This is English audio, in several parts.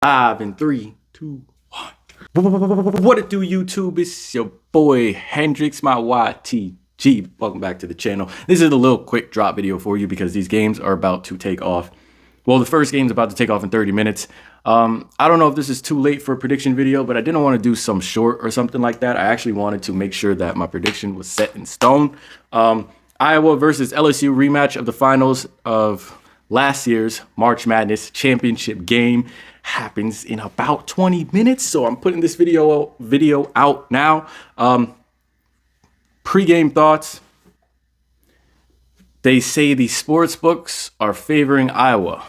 Live in 3, 2, 1. What it do, YouTube? It's your boy Hendrix, my YTG. Welcome back to the channel. This is a little quick drop video for you because these games are about to take off. Well, the first game's about to take off in 30 minutes. I don't know if this is too late for a prediction video, but I didn't want to do some short or something like that. I actually wanted to make sure that my prediction was set in stone. Iowa versus LSU rematch of the finals of last year's March Madness championship game happens in about 20 minutes. So I'm putting this video out now. Pre-game thoughts. They say the sports books are favoring Iowa.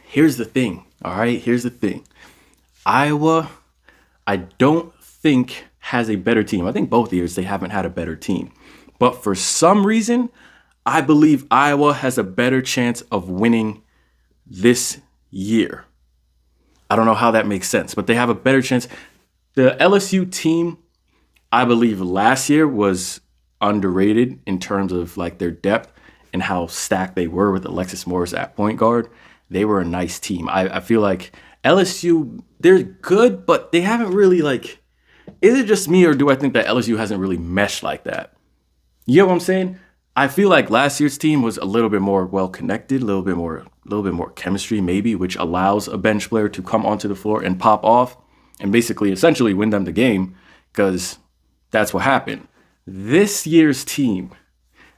Here's the thing. All right, here's the thing. Iowa, I don't think has a better team. I think both years they haven't had a better team. But for some reason, I believe Iowa has a better chance of winning this year. I don't know how that makes sense, but they have a better chance. The LSU team, I believe last year was underrated in terms of like their depth and how stacked they were with Alexis Morris at point guard. They were a nice team. I feel like LSU, they're good, but they haven't really like, is it just me or do I think that LSU hasn't really meshed like that? You know what I'm saying? I feel like last year's team was a little bit more well-connected, a little bit more chemistry maybe, which allows a bench player to come onto the floor and pop off and basically essentially win them the game because that's what happened. This year's team,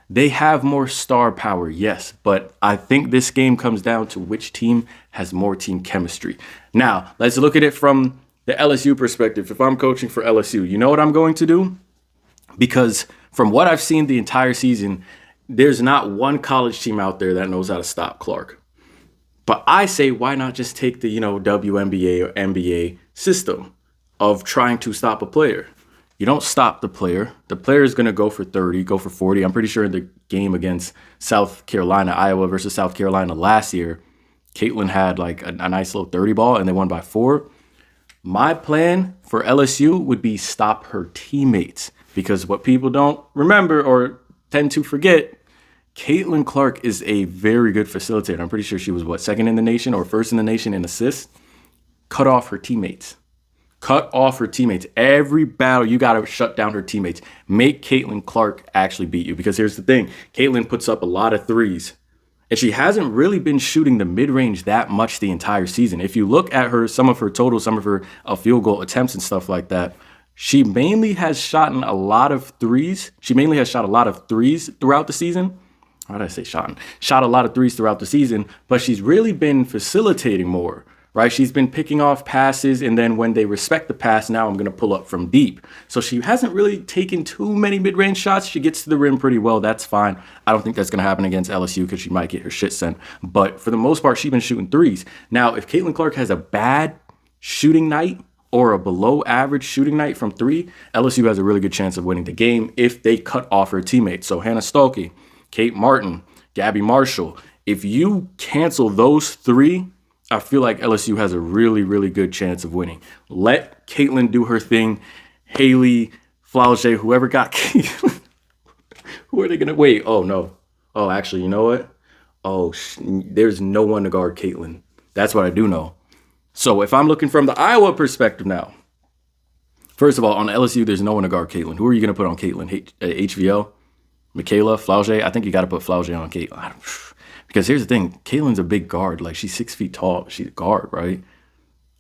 they have more star power, yes, but I think this game comes down to which team has more team chemistry. Now, let's look at it from the LSU perspective. If I'm coaching for LSU, you know what I'm going to do? Because from what I've seen the entire season, there's not one college team out there that knows how to stop Clark. But I say, why not just take the, WNBA or NBA system of trying to stop a player? You don't stop the player. The player is going to go for 30, go for 40. I'm pretty sure in the game against South Carolina, Iowa versus South Carolina last year, Caitlin had like a nice little 30 ball and they won by 4. My plan for LSU would be stop her teammates. Because what people don't remember or tend to forget, Caitlin Clark is a very good facilitator. I'm pretty sure she was, second in the nation or first in the nation in assists? Cut off her teammates. Cut off her teammates. Every battle, you got to shut down her teammates. Make Caitlin Clark actually beat you. Because here's the thing. Caitlin puts up a lot of threes. And she hasn't really been shooting the mid-range that much the entire season. If you look at her, some of her totals, some of her field goal attempts and stuff like that, she mainly has shot a lot of threes. She mainly has shot a lot of threes throughout the season. Why did I say shot? Shot a lot of threes throughout the season, but she's really been facilitating more, right? She's been picking off passes, and then when they respect the pass, now I'm going to pull up from deep. So she hasn't really taken too many mid-range shots. She gets to the rim pretty well. That's fine. I don't think that's going to happen against LSU because she might get her shit sent. But for the most part, she's been shooting threes. Now, if Caitlin Clark has a bad shooting night, or a below average shooting night from 3, LSU has a really good chance of winning the game if they cut off her teammates. So Hannah Stuelke, Kate Martin, Gabby Marshall, if you cancel those 3, I feel like LSU has a really, really good chance of winning. Let Caitlin do her thing. Haley, Flau'jae, whoever got Caitlin. Who are they going to wait? Oh, no. Oh, actually, you know what? Oh, there's no one to guard Caitlin. That's what I do know. So if I'm looking from the Iowa perspective now, first of all, on LSU, there's no one to guard Caitlin. Who are you going to put on Caitlin? HVL? Michaela? Flau'jae? I think you got to put Flau'jae on Caitlin. Because here's the thing. Caitlin's a big guard. Like, she's 6 feet tall. She's a guard, right?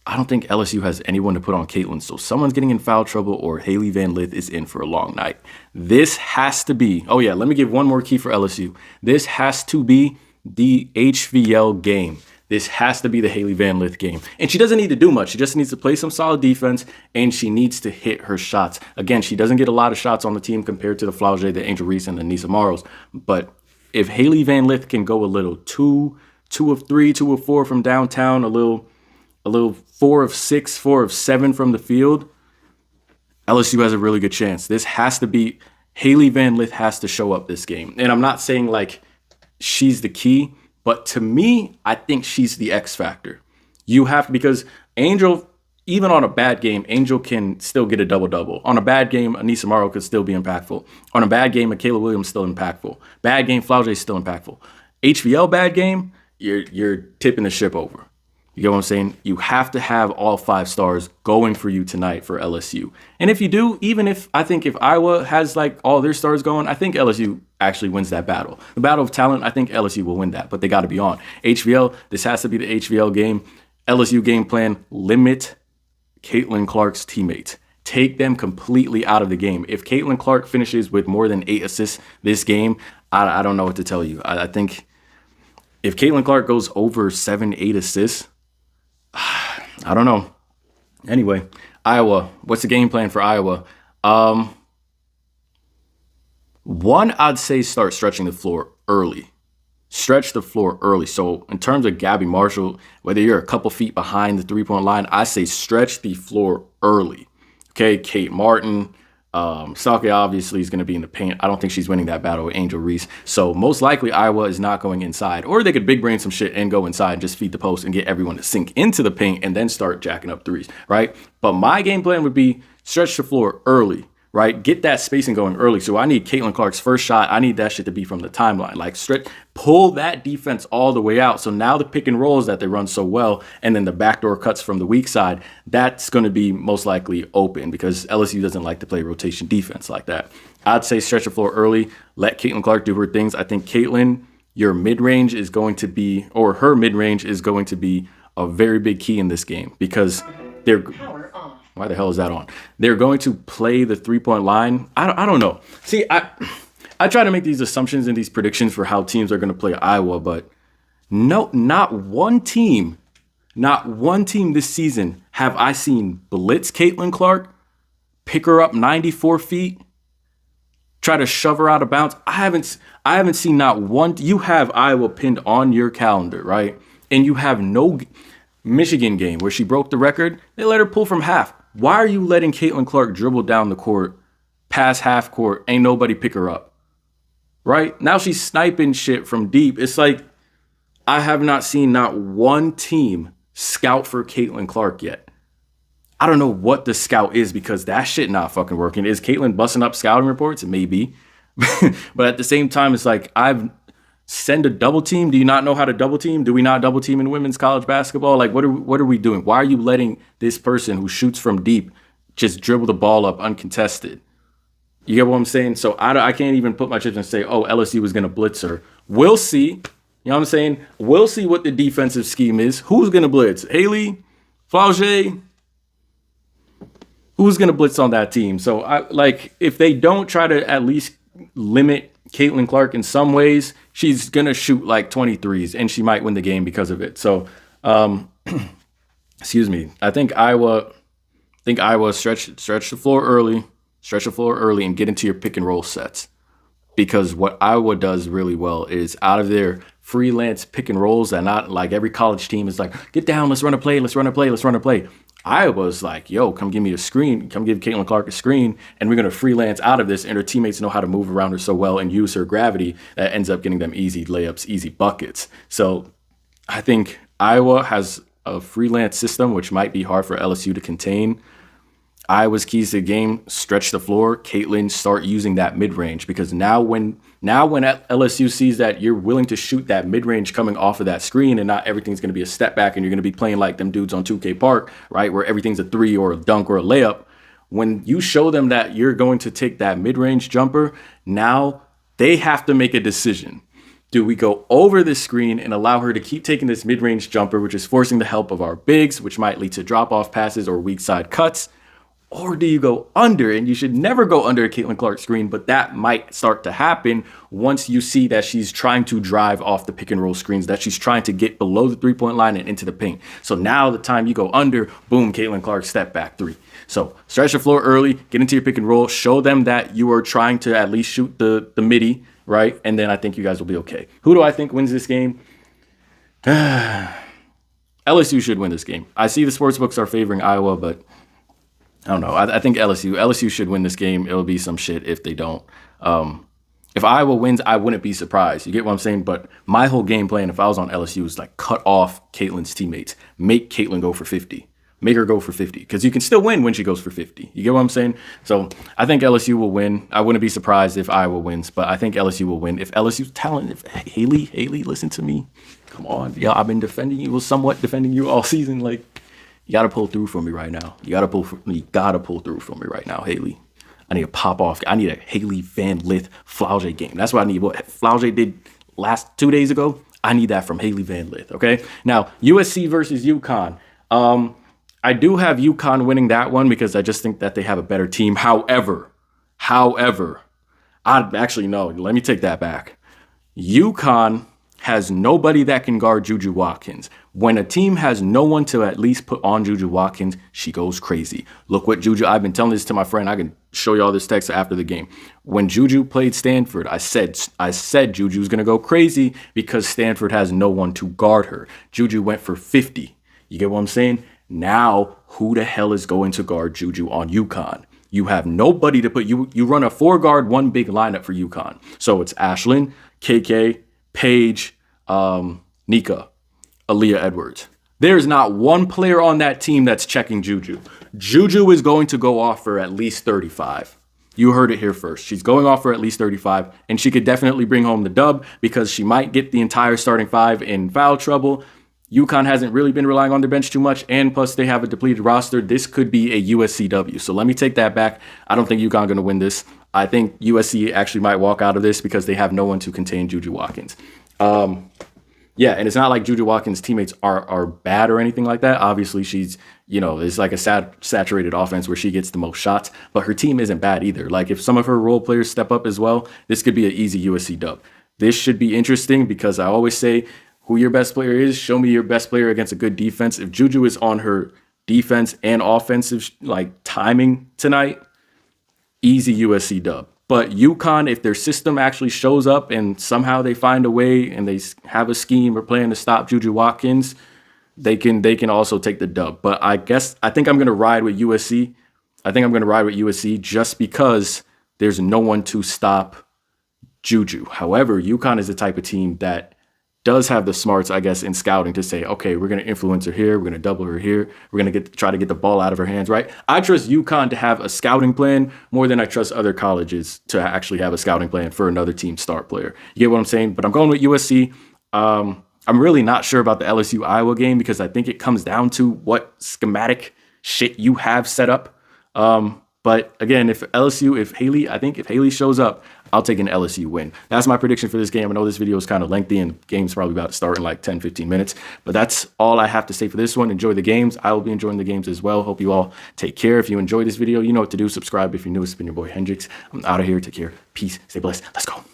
I don't think LSU has anyone to put on Caitlin. So someone's getting in foul trouble or Haley Van Lith is in for a long night. This has to be, oh yeah, let me give one more key for LSU. This has to be the HVL game. This has to be the Haley Van Lith game. And she doesn't need to do much. She just needs to play some solid defense, and she needs to hit her shots. Again, she doesn't get a lot of shots on the team compared to the Flau'jae, the Angel Reese, and the Nisa Morrows. But if Haley Van Lith can go a little 2 of 3, 2 of 4 from downtown, a little 4 of 6, 4 of 7 from the field, LSU has a really good chance. This has to be, Haley Van Lith has to show up this game. And I'm not saying like she's the key, but to me, I think she's the X factor. You have to, because Angel, even on a bad game, Angel can still get a double-double. On a bad game, Anissa Morrow could still be impactful. On a bad game, Michaela Williams still impactful. Bad game, Flau'jae still impactful. HVL bad game, you're tipping the ship over. You get what I'm saying? You have to have all 5 stars going for you tonight for LSU. And if you do, even if I think if Iowa has like all their stars going, I think LSU actually wins that battle. The battle of talent, I think LSU will win that, but they got to be on. HVL, this has to be the HVL game. LSU game plan, limit Caitlin Clark's teammates. Take them completely out of the game. If Caitlin Clark finishes with more than 8 assists this game, I don't know what to tell you. I think if Caitlin Clark goes over 7, 8 assists, I don't know. Anyway, Iowa. What's the game plan for Iowa? One, I'd say start stretching the floor early. Stretch the floor early. So in terms of Gabby Marshall, whether you're a couple feet behind the 3-point line, I say stretch the floor early. Okay, Kate Martin. Sake obviously is going to be in the paint. I don't think she's winning that battle with Angel Reese. So most likely Iowa is not going inside. Or they could big brain some shit and go inside and just feed the post and get everyone to sink into the paint and then start jacking up threes, right? But my game plan would be stretch the floor early, right? Get that spacing going early. So I need Caitlin Clark's first shot. I need that shit to be from the timeline. Like stretch, pull that defense all the way out. So now the pick and rolls that they run so well, and then the backdoor cuts from the weak side, that's going to be most likely open because LSU doesn't like to play rotation defense like that. I'd say stretch the floor early. Let Caitlin Clark do her things. I think Caitlin, your mid-range is going to be, or her mid-range is going to be a very big key in this game because they're... Why the hell is that on? They're going to play the 3-point line. I don't know. See, I try to make these assumptions and these predictions for how teams are going to play Iowa, but no, not one team this season have I seen blitz Caitlin Clark, pick her up 94 feet, try to shove her out of bounds. I haven't seen not one. You have Iowa pinned on your calendar, right? And you have no Michigan game where she broke the record. They let her pull from half. Why are you letting Caitlin Clark dribble down the court, past half court, ain't nobody pick her up? Right? Now she's sniping shit from deep. It's like, I have not seen not one team scout for Caitlin Clark yet. I don't know what the scout is because that shit not fucking working. Is Caitlin busting up scouting reports? Maybe. But at the same time, it's like, send a double team. Do you not know how to double team? Do we not double team in women's college basketball? Like, what are we doing? Why are you letting this person who shoots from deep just dribble the ball up uncontested? You get what I'm saying? So I can't even put my chips and say, oh, LSU is going to blitz her. We'll see. You know what I'm saying? We'll see what the defensive scheme is. Who's going to blitz? Haley? Flauget? Who's going to blitz on that team? So, if they don't try to at least limit Caitlin Clark in some ways, she's going to shoot like 23s and she might win the game because of it. So, excuse me. I think Iowa stretch the floor early and get into your pick and roll sets. Because what Iowa does really well is out of their freelance pick and rolls that not like every college team is like, get down, let's run a play. Iowa's like, yo, come give me a screen. Come give Caitlin Clark a screen, and we're going to freelance out of this. And her teammates know how to move around her so well and use her gravity that ends up getting them easy layups, easy buckets. So I think Iowa has a freelance system, which might be hard for LSU to contain. Iowa's keys to the game, stretch the floor. Caitlin, start using that mid-range because now when LSU sees that you're willing to shoot that mid-range coming off of that screen and not everything's going to be a step back and you're going to be playing like them dudes on 2K Park, right, where everything's a 3 or a dunk or a layup, when you show them that you're going to take that mid-range jumper, now they have to make a decision. Do we go over the screen and allow her to keep taking this mid-range jumper, which is forcing the help of our bigs, which might lead to drop-off passes or weak side cuts? Or do you go under? And you should never go under a Caitlin Clark screen, but that might start to happen once you see that she's trying to drive off the pick and roll screens, that she's trying to get below the 3-point line and into the paint. So now the time you go under, boom, Caitlin Clark step back 3. So stretch the floor early, get into your pick and roll, show them that you are trying to at least shoot the midi, right? And then I think you guys will be okay. Who do I think wins this game? LSU should win this game. I see the sports books are favoring Iowa, but I don't know. I think LSU should win this game. It'll be some shit if they don't. If Iowa wins, I wouldn't be surprised. You get what I'm saying? But my whole game plan, if I was on LSU, is like cut off Caitlin's teammates. Make Caitlin go for 50. Make her go for 50. Because you can still win when she goes for 50. You get what I'm saying? So I think LSU will win. I wouldn't be surprised if Iowa wins, but I think LSU will win. If LSU's talent, if Haley, listen to me. Come on. Yeah, I've been defending you, somewhat defending you all season. Like, you got to pull through for me right now. You got to pull through for me right now, Haley. I need to pop off. I need a Haley Van Lith Flau'jae game. That's what I need. What Flau'jae did last 2 days ago, I need that from Haley Van Lith, okay? Now, USC versus UConn. I do have UConn winning that one because I just think that they have a better team. However, I actually no, let me take that back. UConn has nobody that can guard Juju Watkins. When a team has no one to at least put on Juju Watkins, she goes crazy. Look what Juju, I've been telling this to my friend. I can show you all this text after the game. When Juju played Stanford, I said Juju's going to go crazy because Stanford has no one to guard her. Juju went for 50. You get what I'm saying? Now, who the hell is going to guard Juju on UConn? You have nobody to put you run a 4-guard, 1 big lineup for UConn. So it's Ashlyn, KK, Paige, Nika, Aaliyah Edwards. There's not one player on that team that's checking Juju. Juju is going to go off for at least 35. You heard it here first. She's going off for at least 35, and she could definitely bring home the dub because she might get the entire starting 5 in foul trouble. UConn hasn't really been relying on their bench too much, and plus they have a depleted roster. This could be a USCW. So let me take that back. I don't think UConn going to win this. I think USC actually might walk out of this because they have no one to contain Juju Watkins. Yeah, and it's not like Juju Watkins' teammates are bad or anything like that. Obviously, she's, it's like a saturated offense where she gets the most shots, but her team isn't bad either. Like if some of her role players step up as well, this could be an easy USC dub. This should be interesting because I always say who your best player is, show me your best player against a good defense. If Juju is on her defense and offensive timing tonight, easy USC dub. But UConn, if their system actually shows up and somehow they find a way and they have a scheme or plan to stop Juju Watkins, they can also take the dub. But I think I'm going to ride with USC. I think I'm going to ride with USC just because there's no one to stop Juju. However, UConn is the type of team that does have the smarts, I guess, in scouting to say, okay, we're going to influence her here. We're going to double her here. We're going to try to get the ball out of her hands, right? I trust UConn to have a scouting plan more than I trust other colleges to actually have a scouting plan for another team's star player. You get what I'm saying? But I'm going with USC. I'm really not sure about the LSU Iowa game because I think it comes down to what schematic shit you have set up. But again, if Haley shows up, I'll take an LSU win. That's my prediction for this game. I know this video is kind of lengthy and the game's probably about to start in like 10, 15 minutes. But that's all I have to say for this one. Enjoy the games. I will be enjoying the games as well. Hope you all take care. If you enjoyed this video, you know what to do. Subscribe if you're new. It's been your boy Hendrix. I'm out of here. Take care. Peace. Stay blessed. Let's go.